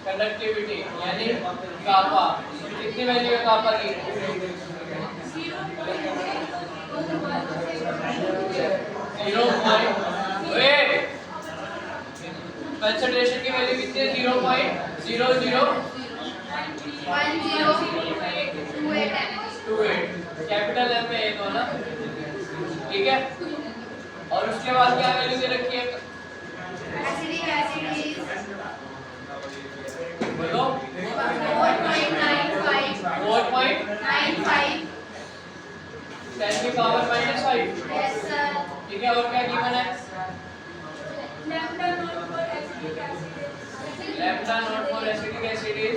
Conductivity यानी कापा। कितनी value है कापा की? 0.8। कंसंट्रेशन की वैल्यू कितनी है? 0.001028। कैपिटल एम में एक होना, ठीक है। और उसके बाद क्या वैल्यू दे रखी है? एसिडिक एसिड इज बोलो 4.95 10 की पावर -5। Yes sir. ठीक है, और क्या गिवन है? Lambda naught for acidic acid lambda naught for acidic acid is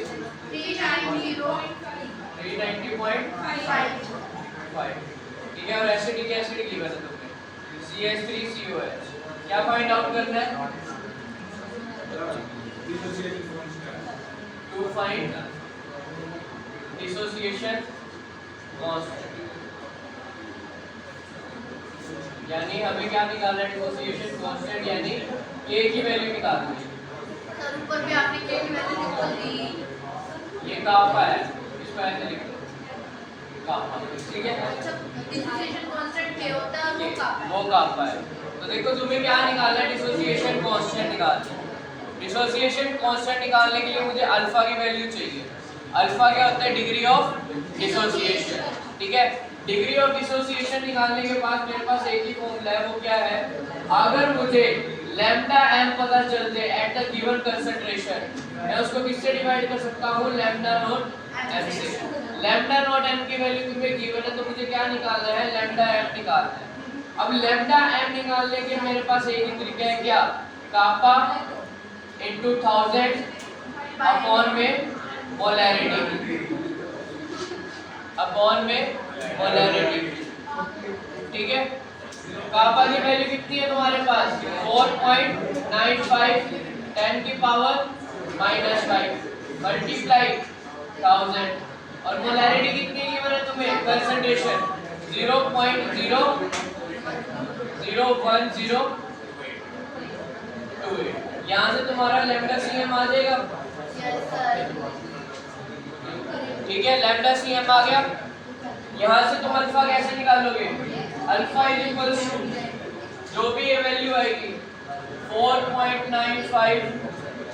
390.5। ठीक है, और एसिडिक एसिड गिवन है तुमने CH3COH। क्या फाइंड आउट करना है? To find dissociation constant. यानी हमें क्या निकालना है? डिसोसिएशन कांस्टेंट यानी K की वैल्यू निकालनी है। सर ऊपर भी आपने K की वैल्यू निकाल दी। ये कापा है, इसको ऐसे लिख दो कापा, ठीक है। अच्छा डिसोसिएशन कांस्टेंट K होता है वो कापा है। तो देखो तुम्हें क्या निकालना है? डिसोसिएशन कांस्टेंट निकालना है। डिसोसिएशन कांस्टेंट निकालने के लिए मुझे अल्फा की वैल्यू चाहिए। अल्फा क्या होता है? डिग्री ऑफ डिसोसिएशन, ठीक है। डिग्री ऑफ डिसोसिएशन निकालने के बाद मेरे पास एक ही फॉर्मूला है, वो क्या है? अगर मुझे लैम्डा एम पता चल जाए एट द गिवन कंसंट्रेशन, मैं उसको किससे डिवाइड कर सकता हूँ? लैम्डा नॉट एम से। लैम्डा नॉट एम की वैल्यू तुम्हें गिवन है, तो मुझे क्या निकालना है? लैम्डा एम निकालना है। अब लैम्डा एम निकालने के मेरे पास एक ही तरीका है, क्या? कापा इनटू 1000 अपॉन में मोलैरिटी, अपॉन में मोलैरिटी, ठीक है। कापा की वैल्यू कितनी है तुम्हारे पास? 4.95 10 की पावर -5 मल्टीप्लाई 1000। और मोलैरिटी कितनी की है तुम्हें? कंसंट्रेशन 0.00108। यहाँ से तुम्हारा लैम्डा सीएम आ जाएगा, यस सर। ठीक है। लैम्डा सीएम आ गया। यहाँ से तुम अल्फा कैसे निकालोगे? अल्फा इज इक्वल टू जो भी ये वैल्यू आएगी 4.95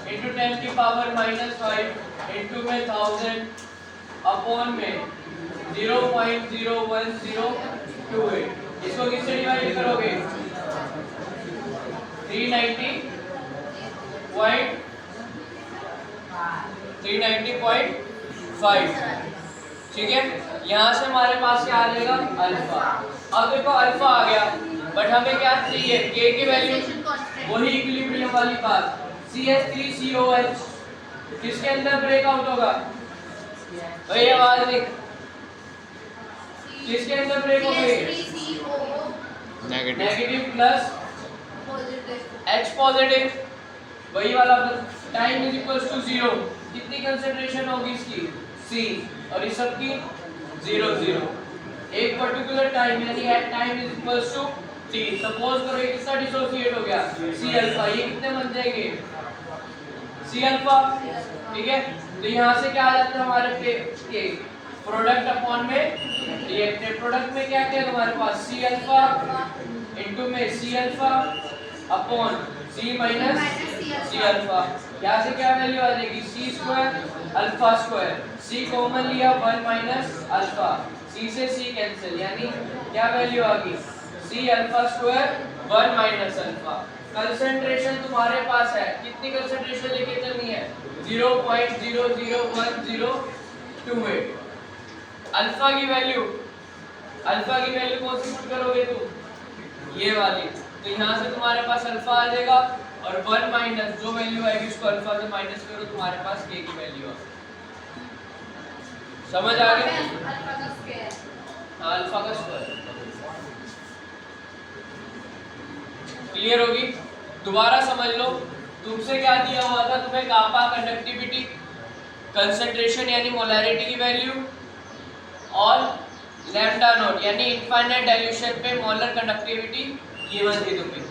इंटू 10 की पावर -5 इंटू में 1000 अपॉन में 0.01028। इसको किससे डिवाइड करोगे? 390.5, ठीक है। यहाँ से हमारे पास क्या आ जाएगा? अल्फा। अब देखो अल्फा आ गया, बट हमें क्या चाहिए? K की वैल्यू, वही इक्विलिब्रियम वाली बात। CH3COH किसके अंदर ब्रेकआउट होगा? भाई आवाज नहीं, किसके अंदर ब्रेक हो गई? नेगेटिव प्लस H पॉजिटिव, वही वाला। Time is equals to 0। कितनी कंसंट्रेशन होगी इसकी? C, और इस सब की 0 0। एक पर्टिकुलर टाइम यानी at time is equals to T। Suppose करो ये किसका डिसोसिएट हो गया? C alpha. ये कितने बन जाएंगे? C अल्फा, ठीक है। तो यहाँ से क्या आ जाता है हमारे पे? प्रोडक्ट अपॉन में रिएक्टेड। प्रोडक्ट में क्या क्या है तुम्हारे पास? C अल्फा इनटू में C alpha upon C minus C alpha. यहाँ से क्या वैल्यू आ जाएगी? C square alpha square. C common लिया 1 माइनस अल्फा, C से C कैंसिल, यानी क्या वैल्यू आ गई? C alpha square 1 minus alpha. Concentration तुम्हारे पास है, कितनी कंसंट्रेशन लेके चलनी है? 0.00108। अल्फा की वैल्यू कौन सी पुट करोगे तुम? ये वाली। तो यहाँ से तुम्हारे पास अल्फा आ जाएगा, और 1 माइनस जो वैल्यू आएगी उसको अल्फा से माइनस करो, तुम्हारे पास K की वैल्यू आ। समझ आ गई? अल्फा का स्क्वायर। क्लियर होगी? दोबारा समझ लो। तुमसे क्या दिया हुआ था? तुम्हें कापा कंडक्टिविटी, कंसंट्रेशन यानी मोलैरिटी की वैल्यू, और लैम्डा नॉट यानी इनफाइनाइट डाइल्यूशन पे मोलर कंडक्टिविटी गिवन थी तुम्हें।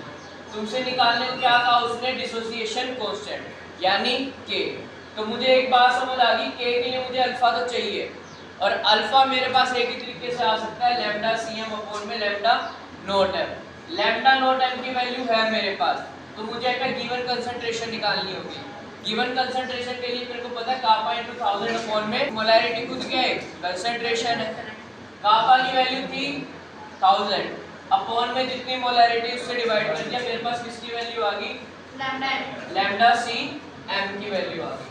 तुमसे निकालने को क्या कहा उसने? डिसोसिएशन कांस्टेंट यानी K। तो मुझे एक बात समझ आ गई, के के लिए मुझे अल्फा तो चाहिए, और अल्फा मेरे पास एक ही तरीके से आ सकता है, लैम्डा CM अपॉन में lambda naught M। Lambda naught M की वैल्यू है मेरे पास, तो मुझे एक गिवन कंसंट्रेशन निकालनी होगी। गिवन कंसंट्रेशन के लिए मेरे को पता है कापा इनटू 1000 अपॉन में मोलैरिटी खुद क्या है, कंसंट्रेशन है। कापा की वैल्यू थी 1000 अपॉन में जितनी मोलैरिटी उससे डिवाइड कर दिया, मेरे पास किसकी वैल्यू आ गई, लैम्डा CM की वैल्यू आ गई।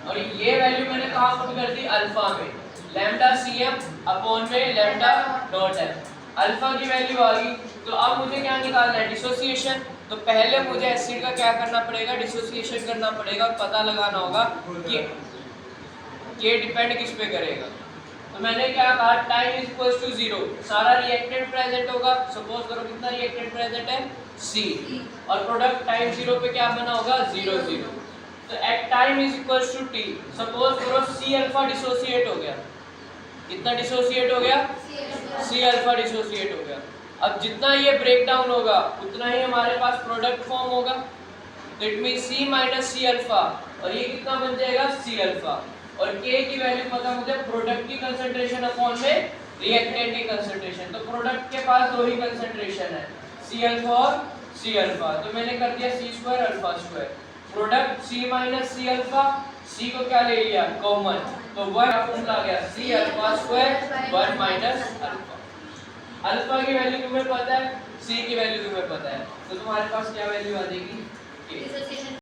और ये वैल्यू मैंने कहाँ पुट कर दी, अल्फा में, लैम्डा CM अपॉन में लैम्डा नॉट M। अल्फा की वैल्यू आ गई, तो अब मुझे क्या निकालना है, डिसोसिएशन। तो पहले मुझे एसिड का क्या करना पड़ेगा, डिसोसिएशन करना पड़ेगा और पता लगाना होगा कि ये डिपेंड किस पे करेगा। तो मैंने क्या कहा, टाइम इज इक्वल्स टू 0, सारा रिएक्टेंट प्रेजेंट होगा, सपोज करो कितना रिएक्टेंट प्रेजेंट है, C, और प्रोडक्ट टाइम 0 पे क्या बना होगा, 0 0। तो at time is equals to T, suppose करो C अल्फा डिसोसिएट हो गया, कितना डिसोसिएट हो गया, C अल्फा डिसोसिएट हो गया। अब जितना ये ब्रेक डाउन होगा उतना ही हमारे पास प्रोडक्ट फॉर्म होगा, तो it mean C minus C alpha, और ये कितना बन जाएगा, C अल्फा। और K की वैल्यू पता मुझे प्रोडक्ट की कंसंट्रेशन अपॉन में रिएक्टेंट की कंसंट्रेशन, तो प्रोडक्ट के पास दो ही कंसंट्रेशन है, C अल्फा और C अल्फा, तो मैंने कर दिया C square alpha square. Product C minus C alpha, C को क्या ले लिया, कॉमन, तो वह फॉर्मूला आ गया C alpha square 1 minus alpha. Alpha की वैल्यू तुम्हें पता है, C की वैल्यू तुम्हें पता है, तो तुम्हारे पास क्या वैल्यू आ जाएगी, K।